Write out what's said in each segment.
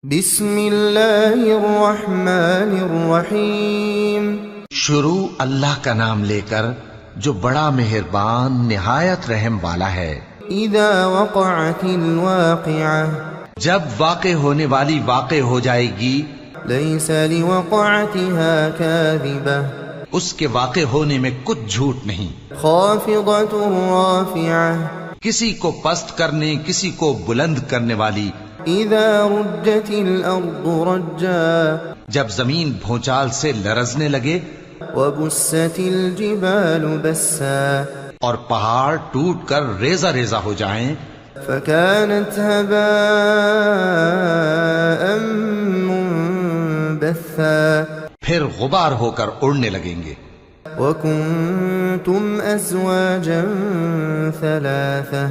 بسم اللہ الرحمن الرحیم۔ شروع اللہ کا نام لے کر جو بڑا مہربان نہایت رحم والا ہے۔ اذا وقعت الواقعہ، جب واقع ہونے والی واقع ہو جائے گی، لیس لوقعتها کاذبہ، اس کے واقع ہونے میں کچھ جھوٹ نہیں۔ خافضۃ رافعہ، کسی کو پست کرنے کسی کو بلند کرنے والی۔ اذا رجت الارض رجا، جب زمین بھونچال سے لرزنے لگے، وبست الجبال بسا، اور پہاڑ ٹوٹ کر ریزہ ریزہ ہو جائیں، فكانت هباء منبثا، پھر غبار ہو کر اڑنے لگیں گے۔ وكنتم ازواجا ثلاثة،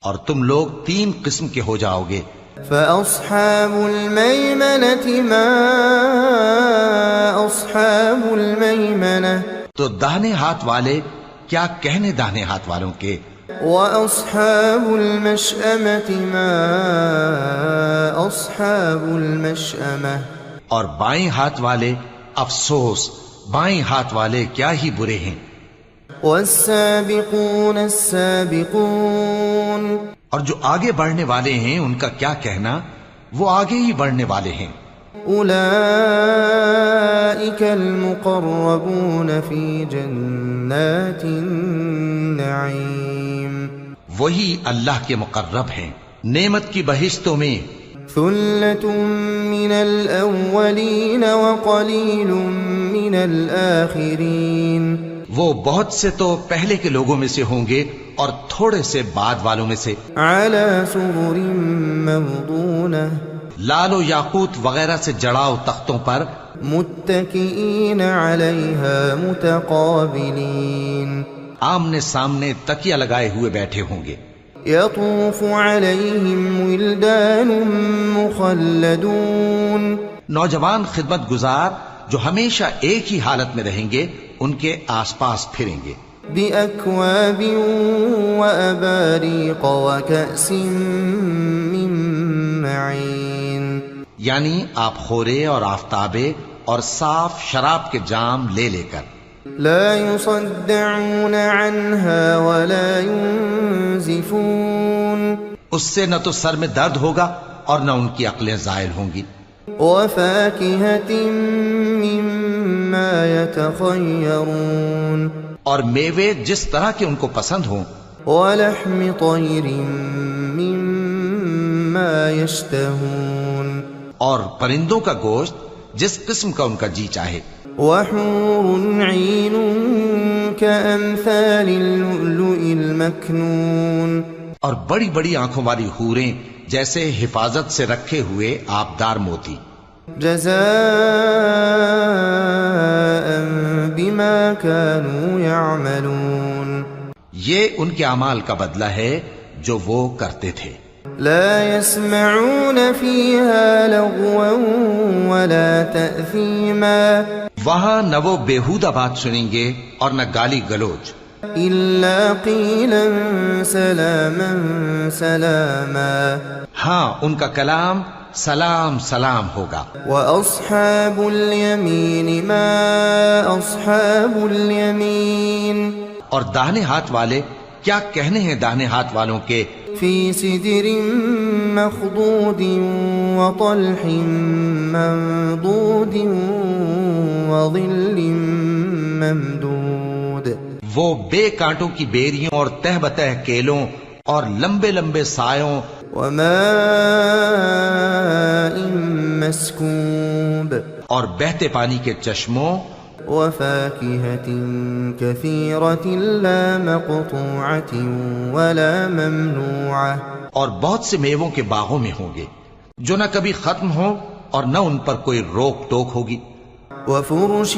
اور تم لوگ 3 قسم کے ہو جاؤ گے۔ فأصحاب الميمنة ما أصحاب الميمنة، تو داہنے ہاتھ والے کیا کہنے داہنے ہاتھ والوں کے، وأصحاب المشأمة ما أصحاب المشأمة، اور بائیں ہاتھ والے افسوس بائیں ہاتھ والے کیا ہی برے ہیں۔ والسابقون السابقون، اور جو آگے بڑھنے والے ہیں ان کا کیا کہنا، وہ آگے ہی بڑھنے والے ہیں۔ أولئك المقربون في جنات النعيم، وہی اللہ کے مقرب ہیں نعمت کی بہشتوں میں۔ ثلة من الأولين وقليل من الآخرين، وہ بہت سے تو پہلے کے لوگوں میں سے ہوں گے اور تھوڑے سے بعد والوں میں سے۔ على سرر موضونة، لال و یاقوت وغیرہ سے جڑاؤ تختوں پر، متكئين عليها متقابلين، آمنے سامنے تکیہ لگائے ہوئے بیٹھے ہوں گے۔ يطوف عليهم ولدان مخلدون، نوجوان خدمت گزار جو ہمیشہ ایک ہی حالت میں رہیں گے ان کے آس پاس پھریں گے۔ بأكواب وأباريق وكأس من معين، یعنی آپ خورے اور آفتابے اور صاف شراب کے جام لے لے کر۔ لا يصدعون عنها ولا ينزفون، اس سے نہ تو سر میں درد ہوگا اور نہ ان کی عقلیں زائل ہوں گی۔ وفاكهة مما يتخيرون، اور میوے جس طرح کے ان کو پسند ہوں، ولحم طير مما يشتهون، اور پرندوں کا گوشت جس قسم کا ان کا جی چاہے۔ وحور عين كأمثال اللؤلؤ المكنون، اور بڑی بڑی آنکھوں والی حوریں جیسے حفاظت سے رکھے ہوئے آبدار موتی۔ جزاء بما كانوا يعملون، یہ ان کے اعمال کا بدلہ ہے جو وہ کرتے تھے۔ لا يسمعون فيها لغوا ولا تأثيما، وہاں نہ وہ بیہودہ بات سنیں گے اور نہ گالی گلوچ، إلا قيلا سلاما سلاما، ہاں ان کا کلام سلام سلام ہوگا۔ وأصحاب اليمين ما أصحاب اليمين، اور داہنے ہاتھ والے کیا کہنے ہیں داہنے ہاتھ والوں کے، في سدر مخضود وطلح منضود وظل ممدود، وہ بے کانٹوں کی بیریوں اور تہ بتہ کیلوں اور لمبے لمبے سایوں، وماء مسكوب، اور بہتے پانی کے چشموں، وفاكهة كثيرة لا مقطوعة ولا ممنوعة، اور بہت سے میووں کے باغوں میں ہوں گے جو نہ کبھی ختم ہو اور نہ ان پر کوئی روک ٹوک ہوگی۔ وفرش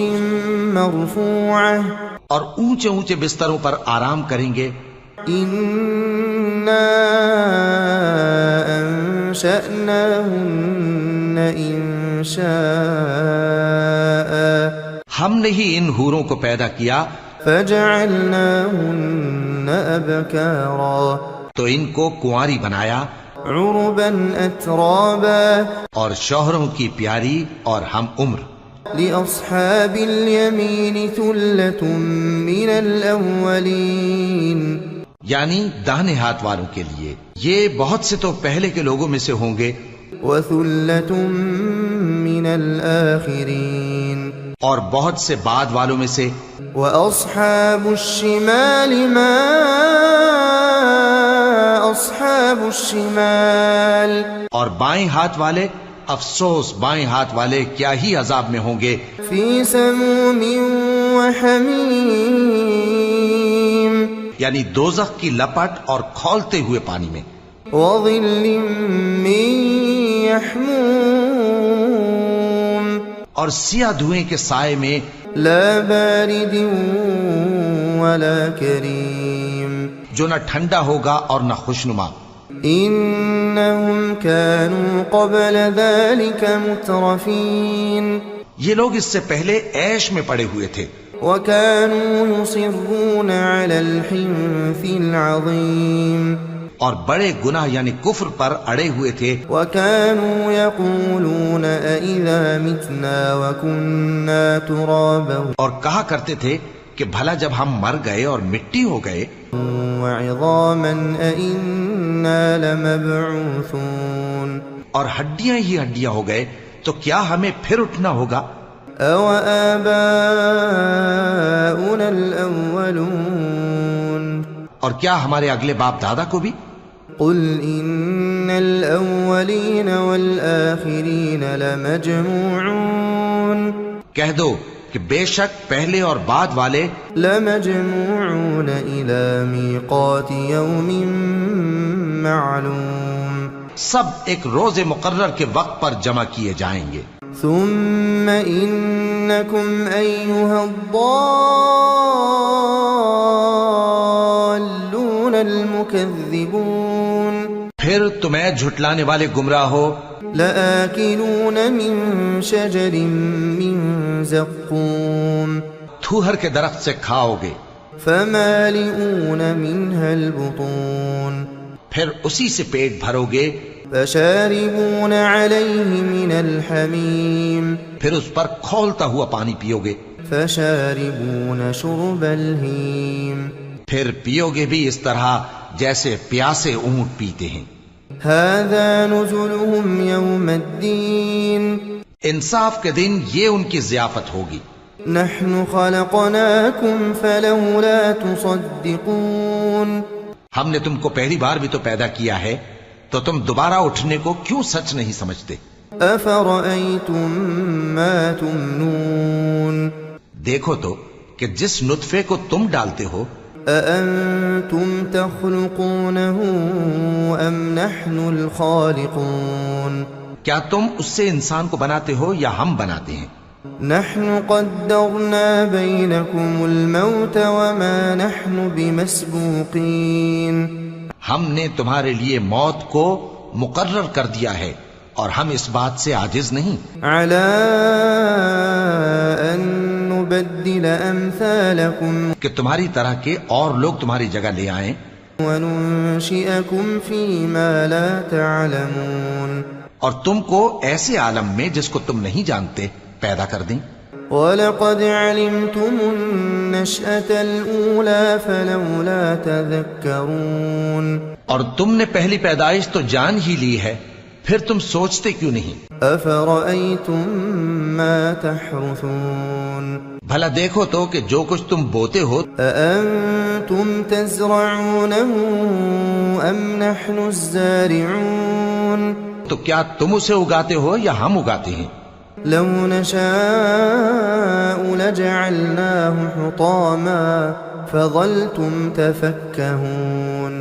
مرفوعة، اور اونچے اونچے بستروں پر آرام کریں گے۔ إنا أنشأناهن إنشاء، ہم نے ہی ان حوروں کو پیدا کیا، فجعلناهن أبكارا، تو ان کو کنواری بنایا، عربا أترابا اور شوہروں کی پیاری اور ہم عمر. لأصحاب اليمين ثلة من الأولين یعنی داہنے ہاتھ والوں کے لیے یہ بہت سے تو پہلے کے لوگوں میں سے ہوں گے وثلة من الآخرين اور بہت سے بعد والوں میں سے. وأصحاب الشمال ما أصحاب الشمال اور بائیں ہاتھ والے افسوس بائیں ہاتھ والے کیا ہی عذاب میں ہوں گے. في سموم وحميم یعنی دوزخ کی لپٹ اور کھولتے ہوئے پانی میں. وظل من يحموم اور سیاہ دھوئیں کے سائے میں. لا بارد ولا كريم جو نہ ٹھنڈا ہوگا اور نہ خوشنما. إنهم كانوا قبل ذلك مترفين یہ لوگ اس سے پہلے عیش میں پڑے ہوئے تھے وكانوا يصرون على الحنث العظيم اور بڑے گناہ یعنی کفر پر اڑے ہوئے تھے. وكانوا يقولون أإذا متنا وكنا ترابا اور کہا کرتے تھے کہ بھلا جب ہم مر گئے اور مٹی ہو گئے وعظاما أإنا لمبعوثون اور ہڈیاں ہی ہڈیاں ہو گئے تو کیا ہمیں پھر اٹھنا ہوگا. أَوَآبَاؤُنَا الْأَوَّلُونَ اور کیا ہمارے اگلے باپ دادا کو بھی. قُلْ إِنَّ الْأَوَّلِينَ وَالْآخِرِينَ لَمَجْمُوعُونَ کہہ دو کہ بے شک پہلے اور بعد والے لَمَجْمُوعُونَ إِلَى مِيقَاتِ يَوْمٍ مَّعْلُومٍ سب ایک روز مقرر کے وقت پر جمع کیے جائیں گے. ثم إنكم أيها الضالون المكذبون پھر تمہیں جھٹلانے والے گمراہ ہو. لآكلون من شجر من زقوم تھوہر کے درخت سے کھاؤ گے فمالئون منها البطون پھر اسی سے پیٹ بھرو گے. فشاربون عليه من الحميم پھر اس پر کھولتا ہوا پانی پیو گے. فشاربون شرب الهيم پھر پیو گے بھی اس طرح جیسے پیاسے اونٹ پیتے ہیں. هذا نزلهم يوم الدين انصاف کے دن یہ ان کی ضیافت ہوگی. نحن خلقناكم فلولا تصدقون ہم نے تم کو پہلی بار بھی تو پیدا کیا ہے تو تم دوبارہ اٹھنے کو کیوں سچ نہیں سمجھتے. أفرأيتم ما تمنون دیکھو تو کہ جس نطفے کو تم ڈالتے ہو أأنتم تخلقونه أم نحن الخالقون کیا تم اس سے انسان کو بناتے ہو یا ہم بناتے ہیں. نحن قدرنا بينكم الموت وما نحن بمسبوقين ہم نے تمہارے لیے موت کو مقرر کر دیا ہے اور ہم اس بات سے عاجز نہیں. على أن نبدل أمثالكم کہ تمہاری طرح کے اور لوگ تمہاری جگہ لے آئیں وننشئكم فيما لا تعلمون اور تم کو ایسے عالم میں جس کو تم نہیں جانتے پیدا کر دیں. وَلَقَدْ عَلِمْتُمُ النَّشْأَةَ الْأُولَى فَلَوْلَا تَذَكَّرُونَ اور تم نے پہلی پیدائش تو جان ہی لی ہے پھر تم سوچتے کیوں نہیں. أَفَرَأَيْتُم مَّا تَحْرُثُونَ بھلا دیکھو تو کہ جو کچھ تم بوتے ہو أَأَنتُمْ تَزْرَعُونَهُ أَمْ نَحْنُ الزَّارِعُونَ تو کیا تم اسے اگاتے ہو یا ہم اگاتے ہیں. لو نشاء لجعلناه حطاما فظلتم تفكهون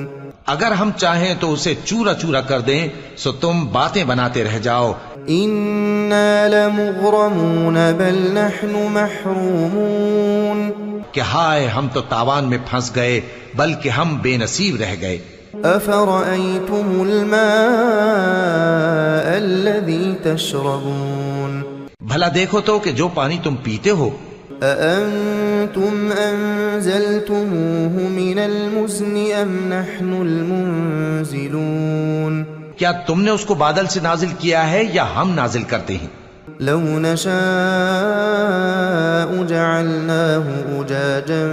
اگر ہم چاہیں تو اسے چورا چورا کر دیں سو تم باتیں بناتے رہ جاؤ. إنا لمغرمون بل نحن محرومون کہ ہائے ہم تو تاوان میں پھنس گئے بلکہ ہم بے نصیب رہ گئے. أفرأيتم الماء الذي تشربون بھلا دیکھو تو کہ جو پانی تم پیتے ہو أأنتم أنزلتموه من المزن أم نحن المنزلون کیا تم نے اس کو بادل سے نازل کیا ہے یا ہم نازل کرتے ہیں؟ لو نشاء جعلناه أجاجا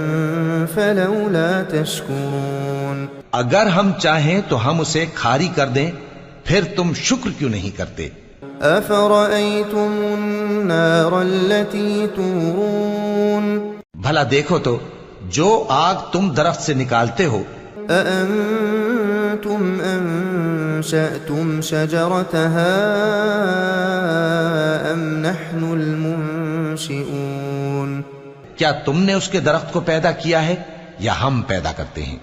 فلولا تشكرون اگر ہم چاہیں تو ہم اسے کھاری کر دیں، پھر تم شکر کیوں نہیں کرتے؟ أفرأيتم النار التي تورون بھلا دیکھو تو جو آگ تم درخت سے نکالتے ہو، أأنتم أنشأتم شجرتها أم نحن المنشئون کیا تم نے اس کے درخت کو پیدا کیا ہے یا ہم پیدا کرتے ہیں؟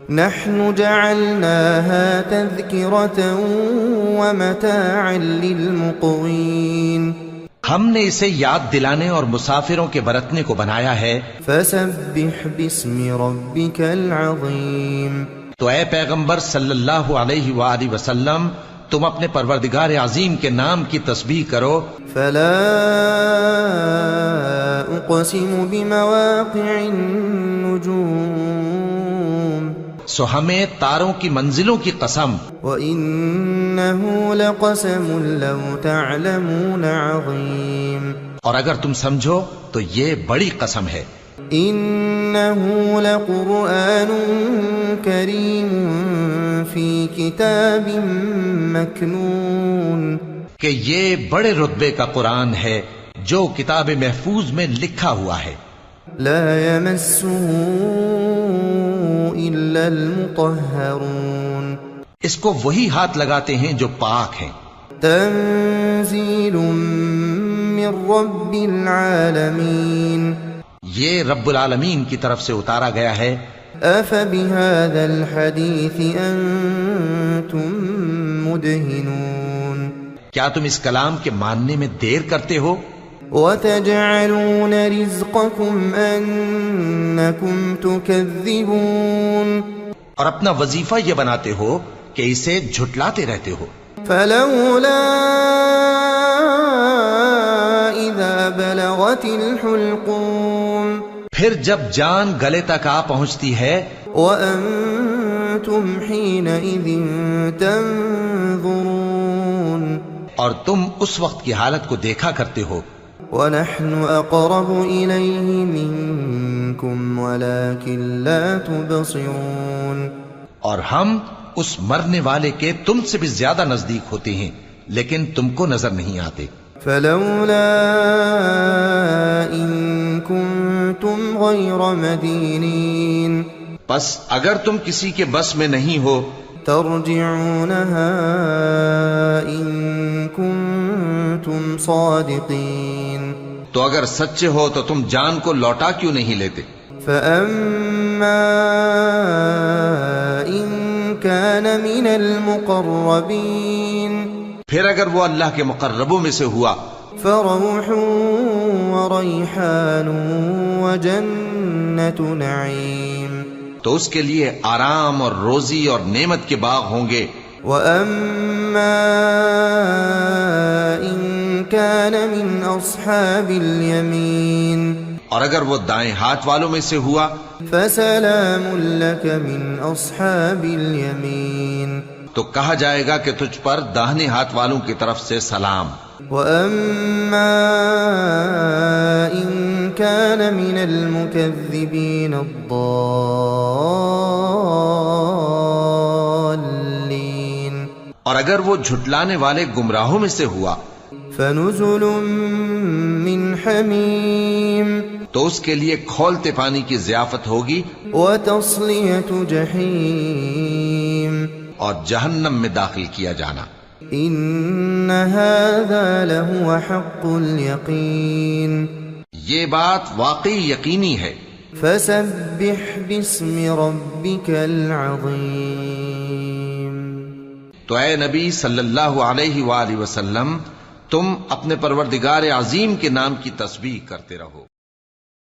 نحن جعلناها تذكرة ومتاعا للمقوين ہم نے اسے یاد دلانے اور مسافروں کے برتنے کو بنایا ہے۔ فسبح باسم ربك العظيم تو اے پیغمبر صلی اللہ علیہ وآلہ وسلم، تم اپنے پروردگار عظیم کے نام کی تسبیح کرو۔ فلا اقسم بمواقع النجوم سو ہمیں تاروں کی منزلوں کی قسم، وإنه لقسم لو تعلمون عظيم اور اگر تم سمجھو تو یہ بڑی قسم ہے۔ إنه لقرآن كريم في كتاب مكنون کہ یہ بڑے رتبے کا قرآن ہے جو کتاب محفوظ میں لکھا ہوا ہے۔ لا يمسه إلا المطهرون اس کو وہی ہاتھ لگاتے ہیں جو پاک ہیں۔ تنزيل من رب العالمين یہ رب العالمین کی طرف سے اتارا گیا ہے۔ أفبهذا الحديث أنتم مدهنون کیا تم اس کلام کے ماننے میں دیر کرتے ہو؟ وتجعلون رزقكم أنكم تكذبون اور اپنا وظیفہ یہ بناتے ہو کہ اسے جھٹلاتے رہتے ہو۔ فلولا إذا بلغت الحلقوم پھر جب جان گلے تک آ پہنچتی ہے، وأنتم حينئذ تنظرون اور تم اس وقت کی حالت کو دیکھا کرتے ہو، ونحن أقرب إليه منكم ولكن لا تبصرون اور ہم اس مرنے والے کے تم سے بھی زیادہ نزدیک ہوتے ہیں لیکن تم کو نظر نہیں آتے۔ فلولا إن كنتم غير مدينين پس اگر تم کسی کے بس میں نہیں ہو ترجعونها إن كنتم صادقين تو اگر سچے ہو تو تم جان کو لوٹا کیوں نہیں لیتے؟ فأما إن كان من المقربين پھر اگر وہ اللہ کے مقربوں میں سے ہوا فروح وريحان وجنة نعيم تو اس کے لیے آرام اور روزی اور نعمت کے باغ ہوں گے۔ وأما إن كان من أصحاب اليمين اور اگر وہ دائیں ہاتھ والوں میں سے ہوا فسلام لك من أصحاب اليمين تو کہا جائے گا کہ تجھ پر داہنے ہاتھ والوں کی طرف سے سلام۔ وأما إن كان من المكذبين الضالين اور اگر وہ جھٹلانے والے گمراہوں میں سے ہوا فنزل من حميم تو اس کے لیے کھولتے پانی کی ضیافت ہوگی وتصلية جحيم اور جہنم میں داخل کیا جانا۔ إن هذا لهو حق اليقين یہ بات واقعی یقینی ہے۔ فسبح باسم ربك العظيم تو اے نبی صلی اللہ علیہ وآلہ وسلم، تم اپنے پروردگار عظیم کے نام کی تسبیح کرتے رہو۔